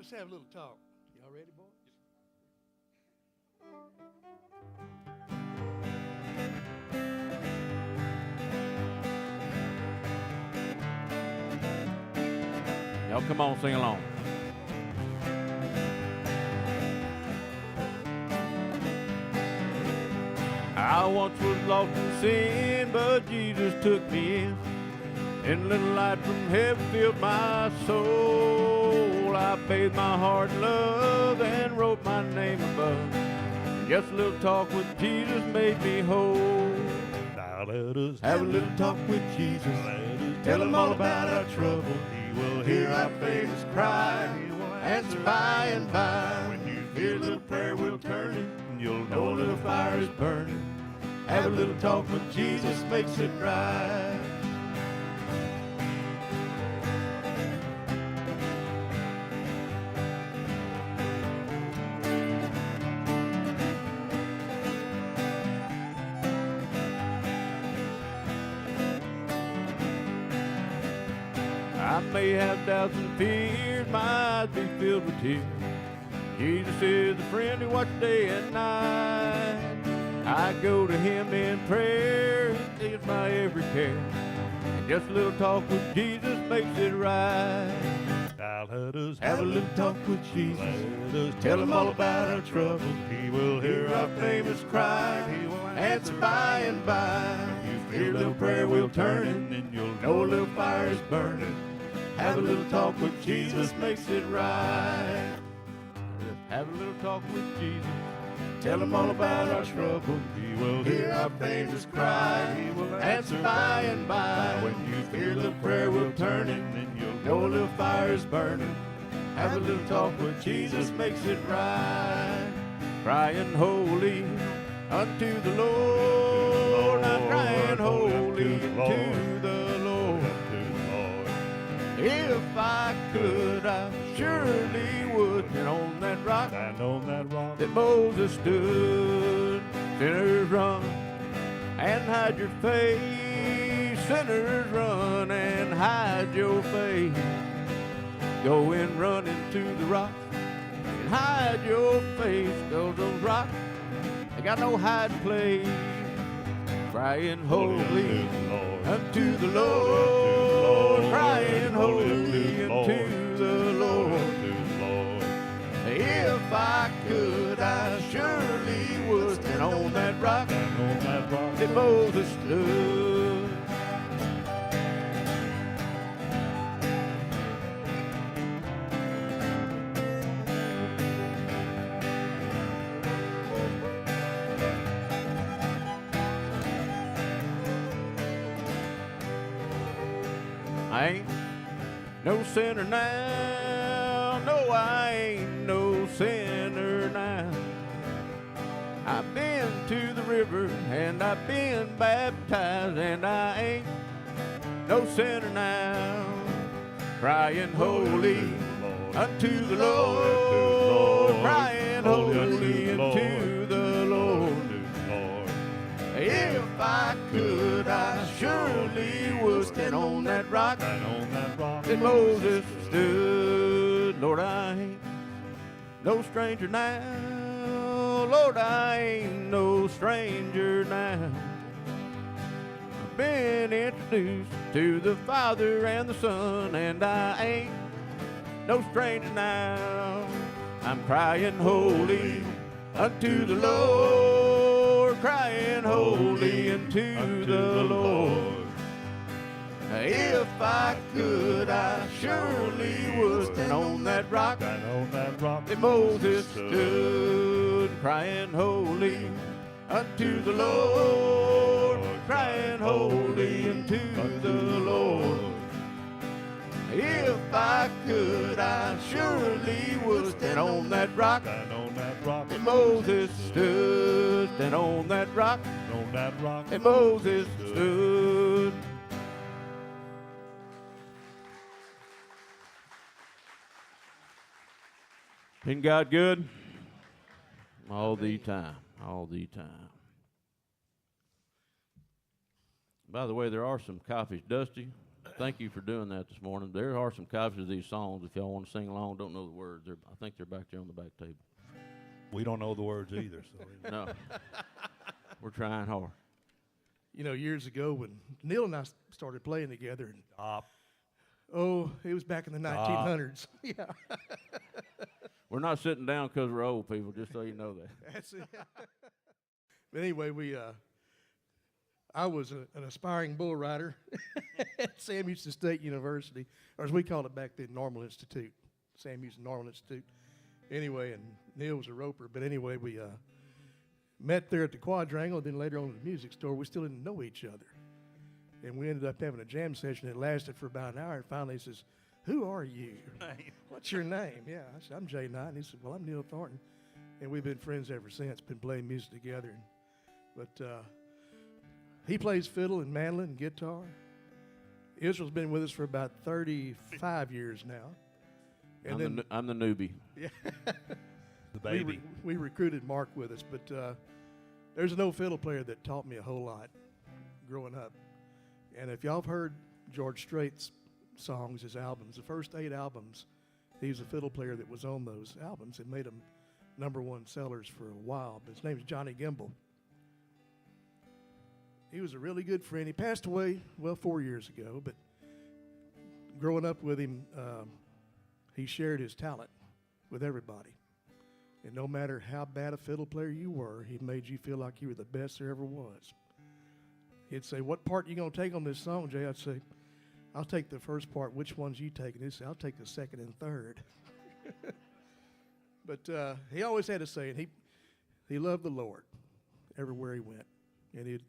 Let's have a little talk. Y'all ready, boys? Y'all come on, sing along. I once was lost in sin, but Jesus took me in. And a little light from heaven filled my soul. I bathed my heart in love and wrote my name above. Just a little talk with Jesus made me whole. Now let us Have a little talk with Jesus. Tell him all about our trouble. He will Hear our faintest cry. He will answer by and by. When you Hear a little prayer, we'll turn it. You'll Know a little fire is burning. Have a little talk with Jesus makes it right. I may have doubts and fears, my eyes be filled with tears. Jesus is a friend who watches day and night. I go to him in prayer, he is my every care. And just a little talk with Jesus makes it right. Now let us Have a little talk with Jesus. Let us Tell him all about our troubles. He will Hear our famous cry. He will answer by and by. Hear a little prayer, we'll turn it. and you'll Know a little fire is burning. Have a little talk with Jesus makes it right. Have a little talk with Jesus. Tell him all about our trouble. He will Hear our famous cry. He will answer by and by. When you Hear a little prayer, we'll turn it. and you'll Know a little fire is burning. Have a little talk with Jesus makes it right. Crying holy unto the Lord. I'm crying holy unto the Lord. If I could, I surely would. And on that rock Stand on that rock. that Moses stood, sinners run and hide your face. Sinners run and hide your face. Go and run into the rock and hide your face. 'Cause those rocks, they got no hiding place. Crying holy unto the Lord, crying holy unto the Lord. If I could, I surely would stand on that rock that Moses stood. I ain't no sinner now, no, I ain't no sinner now. I've been to the river and I've been baptized, and I ain't no sinner now. Crying holy unto the Lord, crying holy unto the Lord. If I could, I surely would stand on that rock that Moses stood. Lord, I ain't no stranger now. Lord, I ain't no stranger now. I've been introduced to the Father and the Son, and I ain't no stranger now. I'm crying holy unto the Lord, crying holy unto the Lord. If I could, I surely would stand on that rock that Moses stood, crying holy unto the Lord, crying holy unto the Lord. If I could, I surely would stand on that rock that Moses stood, stand on that rock that Moses stood. Isn't God good? All the time. All the time. By the way, there are some copies. Dusty, Thank you for doing that this morning. There are some copies of these songs. If y'all want to sing along, don't know the words. I think they're back there on the back table. We don't know the words either. So No, we're trying hard. You know, years ago when Neil and I started playing together, and stop. it was back in the 1900s. Yeah, We're not sitting down because we're old people, just so you know that. that's it. But anyway, I was an aspiring bull rider at Sam Houston State University, or as we called it back then, Normal Institute, Sam Houston Normal Institute. Anyway, and Neil was a roper. But anyway, we met there at the Quadrangle, then later on at the music store. We still didn't know each other. And we ended up having a jam session that lasted for about an hour. And finally he says, "Who are you? What's your name?" Yeah, I said, "I'm Jay Knight." And he said, "Well, I'm Neil Thornton." And we've been friends ever since, been playing music together. But he plays fiddle and mandolin and guitar. Israel's been with us for about 35 years now. And I'm the newbie. Yeah. The baby. We recruited Mark with us, but there's an old fiddle player that taught me a whole lot growing up. And if y'all have heard George Strait's songs, his albums, the first 8 albums, he was a fiddle player that was on those albums and made them #1 sellers for a while. But his name is Johnny Gimble. He was a really good friend. He passed away, 4 years ago, but growing up with him, he shared his talent with everybody. And no matter how bad a fiddle player you were, he made you feel like you were the best there ever was. He'd say, "What part are you going to take on this song, Jay?" I'd say, "I'll take the first part. Which ones you taking?" He'd say, "I'll take the second and third." But he always had a saying. He loved the Lord everywhere he went. And he'd,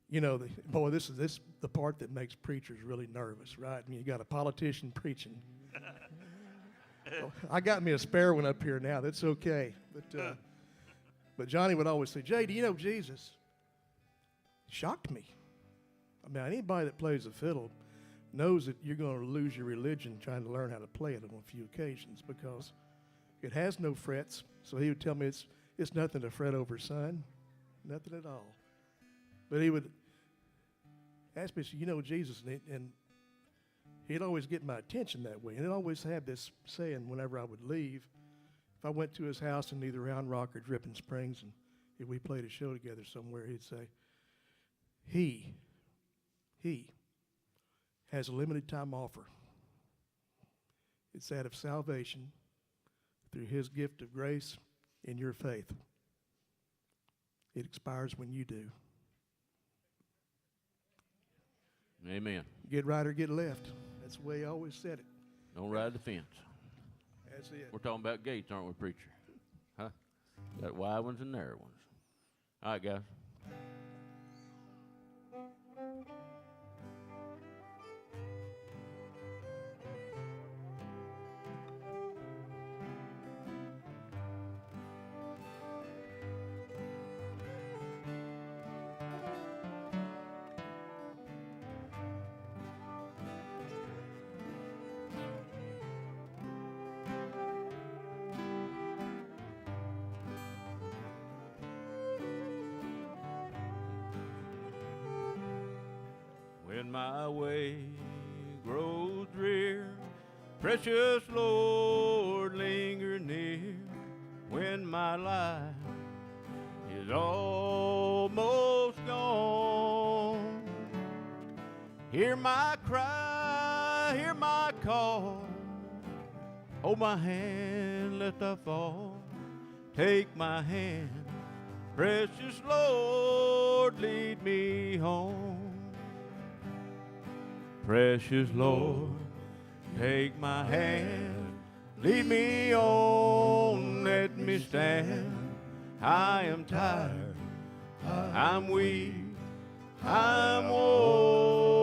this is the part that makes preachers really nervous, right? I mean, you got a politician preaching. Well, I got me a spare one up here now. That's okay. But Johnny would always say, "Jay, do you know Jesus?" Shocked me. I mean, anybody that plays the fiddle knows that you're going to lose your religion trying to learn how to play it on a few occasions because it has no frets. So he would tell me it's nothing to fret over, son. Nothing at all. But he would ask me, "You know Jesus?" And he'd always get my attention that way. And he'd always have this saying whenever I would leave. If I went to his house in either Round Rock or Dripping Springs, and if we played a show together somewhere, he'd say, He has a limited time offer. It's that of salvation through his gift of grace in your faith. It expires when you do. Amen. Get right or get left. That's the way he always said it. Don't ride the fence. That's it. We're talking about gates, aren't we, preacher? Huh? Got wide ones and narrow ones. All right, guys. When my way grows drear, precious Lord, linger near. When my life is almost gone, hear my cry, hear my call. Hold my hand, lest I fall. Take my hand, precious Lord, lead me home. Precious Lord, take my hand, lead me on, let me stand. I am tired, I'm weak, I'm worn.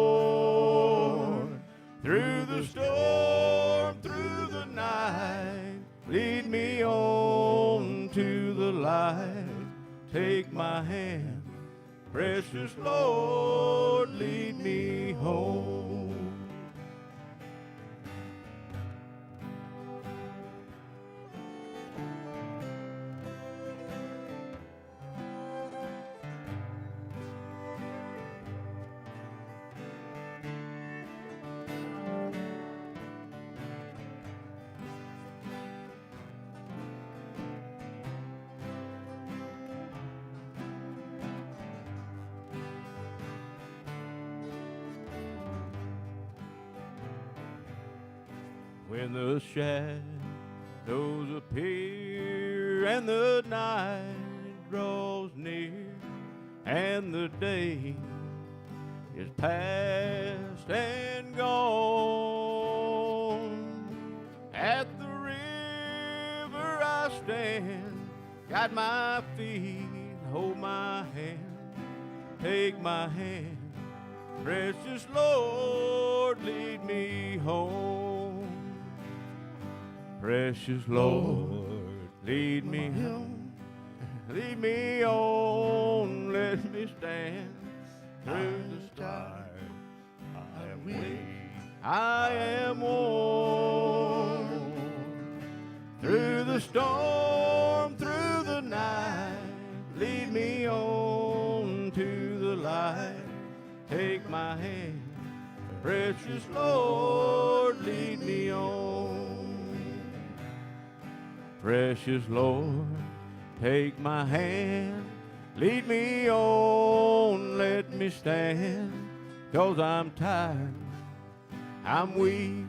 Through the storm, through the night, lead me on to the light. Take my hand, precious Lord, lead me home. when the shadows appear and the night draws near and the day is past and gone. At the river I stand, guide my feet, hold my hand, take my hand. Precious Lord, lead me home. Precious Lord, lead me home. Lead me on, let me stand through the storm. I am weak. I am worn. Through the storm, through the night, lead me on to the light. Take my hand, precious Lord, lead me on. Precious Lord, take my hand, lead me on, let me stand, 'cause I'm tired, I'm weak,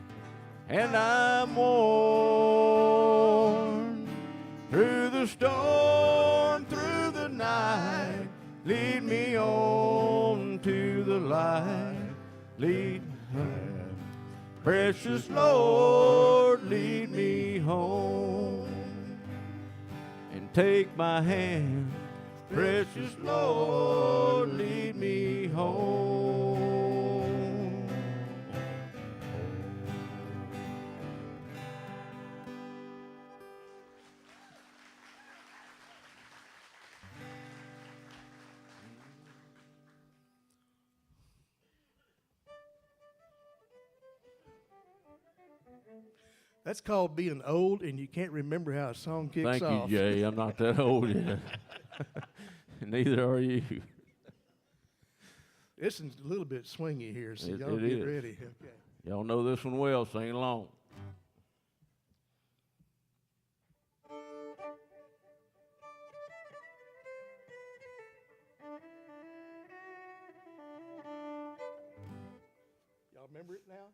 and I'm worn. Through the storm, through the night, lead me on to the light. Lead me, precious Lord, lead me home. And take my hand, precious Lord, lead me home. That's called being old, and you can't remember how a song kicks Thank off. you, Jay. I'm not that old yet. Neither are you. This is a little bit swingy here, so y'all It get is. ready. Okay. Y'all know this one well. Sing along. Y'all remember it now?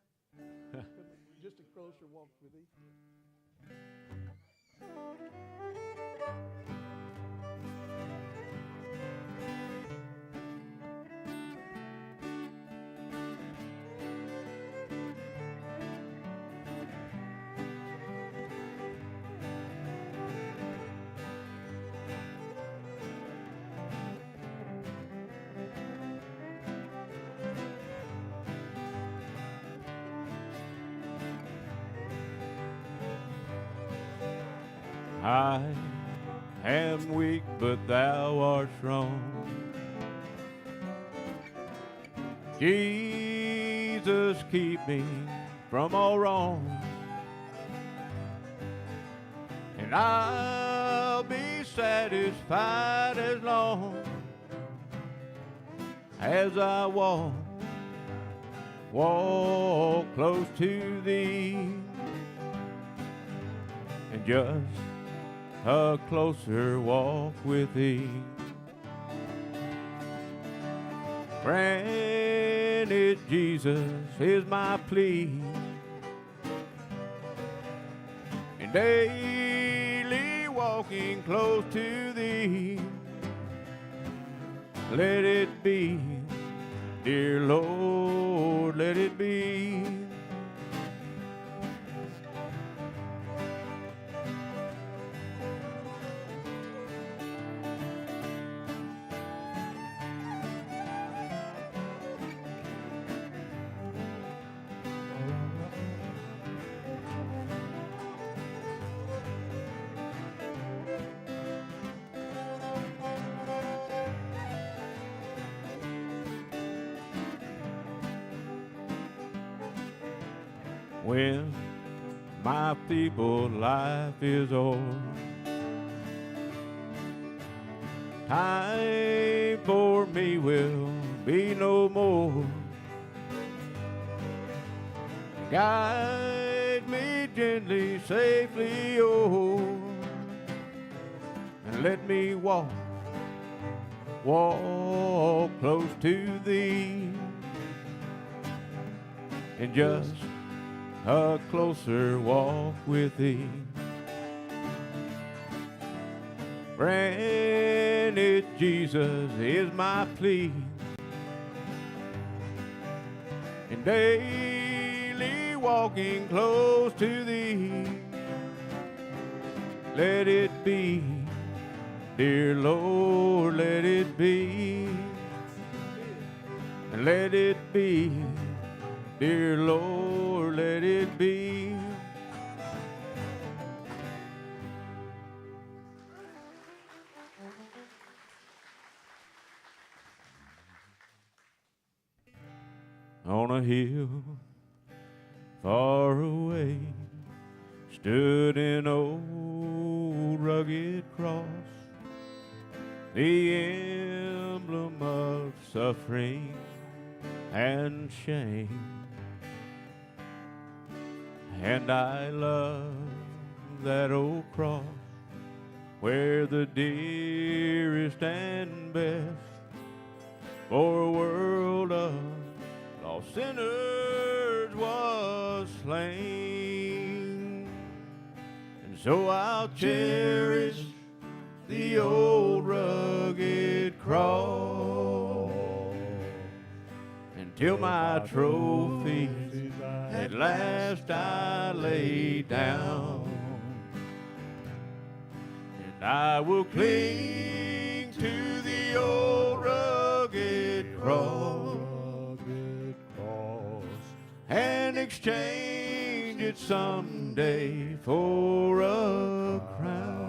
Just a closer walk with these. I am weak, but thou art strong. Jesus, keep me from all wrong, and I'll be satisfied as long as I walk close to thee, and just a closer walk with thee. Granted, Jesus is my plea, and daily walking close to thee. Let it be, dear Lord, let it be. When my feeble life is o'er, time for me will be no more. Guide me gently, safely, oh, and let me walk close to thee, and just a closer walk with thee. Granted, Jesus is my plea, and daily walking close to thee. Let it be, dear Lord, let it be. And let it be, dear Lord, let it be. On a hill far away stood an old rugged cross, the emblem of suffering and shame. And I love that old cross, where the dearest and best for a world of lost sinners was slain. And so I'll cherish the old rugged cross until my trophy at last I lay down. And I will cling to the old rugged cross and exchange it someday for a crown.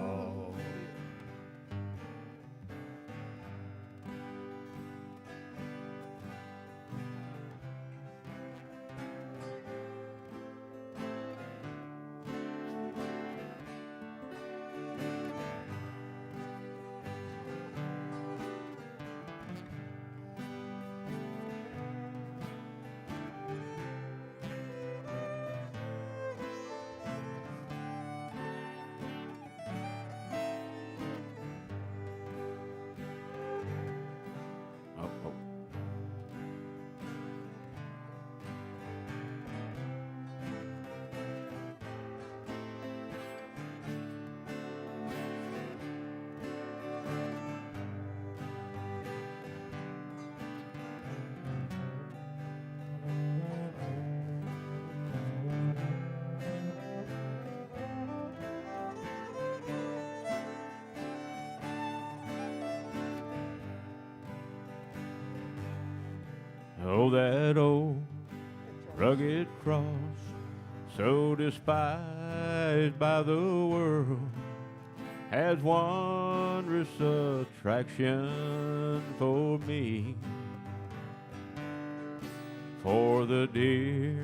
Oh, that old rugged cross, so despised by the world, has wondrous attraction for me. For the dear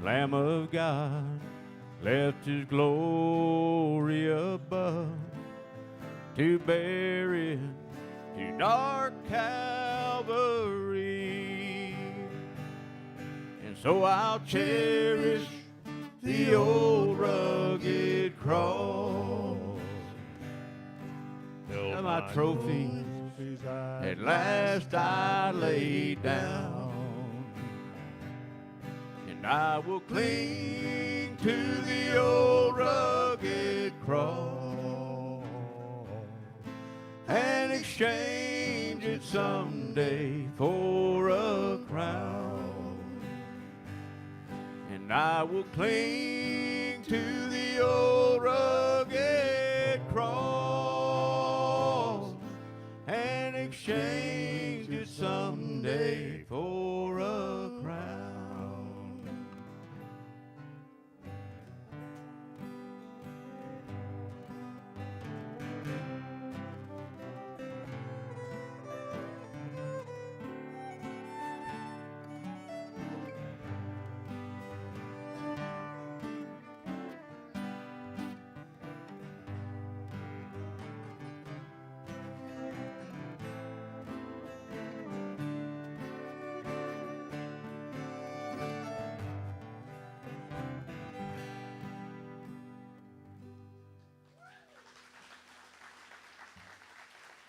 Lamb of God left his glory above to bear it to dark Calvary. And so I'll cherish the old rugged cross and my trophy at last I lay down. And I will cling to the old rugged cross and exchange it someday for a crown. And I will cling to the old rugged cross and exchange it someday for a crown.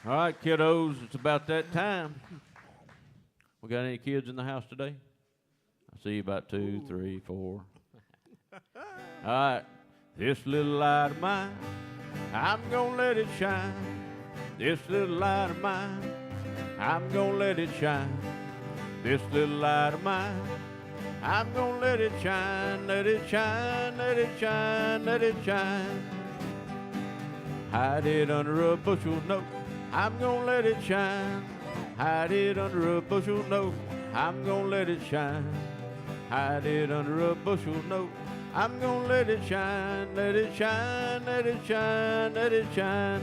All right, kiddos, it's about that time. We got any kids in the house today? I see about 2, 3, 4. All right, this little light of mine, I'm gonna let it shine. This little light of mine, I'm gonna let it shine. This little light of mine, I'm gonna let it shine, let it shine, let it shine, let it shine. Hide it under a bushel, no, I'm gonna let it shine. Hide it under a bushel, no, I'm gonna let it shine. Hide it under a bushel, no, I'm gonna let it shine, let it shine, let it shine, let it shine.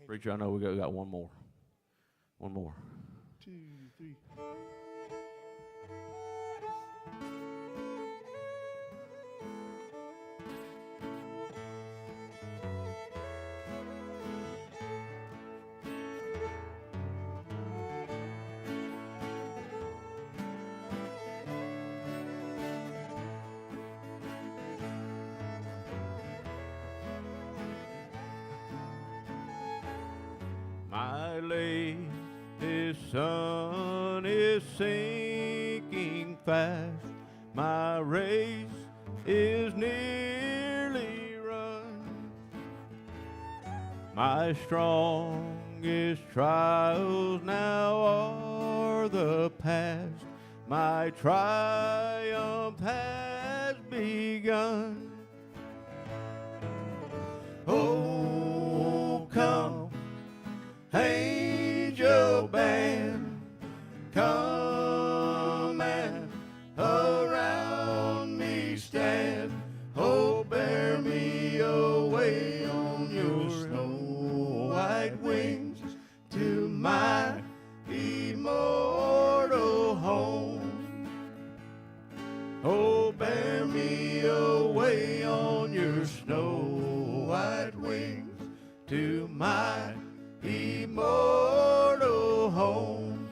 Preacher, I know we got one more. One more. 2, 3. My latest sun is sinking fast. My race is nearly run. My strongest trials now are the past. My triumph has begun. Oh, come, angel band, come and around me stand. Oh, bear me away on your snow white wings to my immortal home. Oh, bear me away on your snow white wings to my immortal home.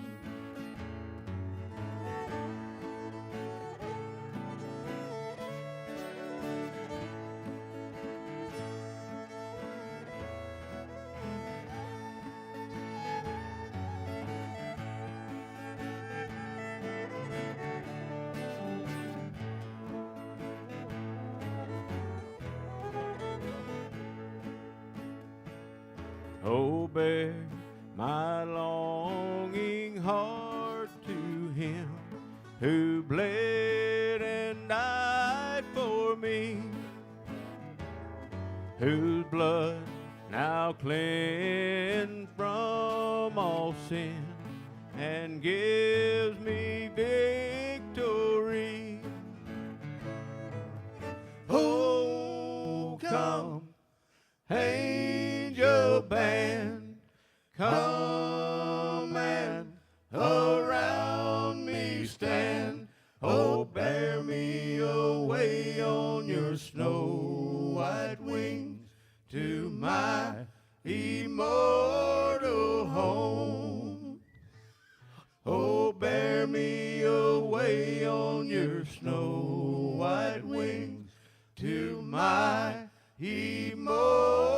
Oh, bear my longing heart to him who bled and died for me, whose blood now cleansed from all sin and gives me victory. Oh, come, angel band, come and around me stand. Oh, bear me away on your snow white wings to my immortal home. Oh, bear me away on your snow white wings to my immortal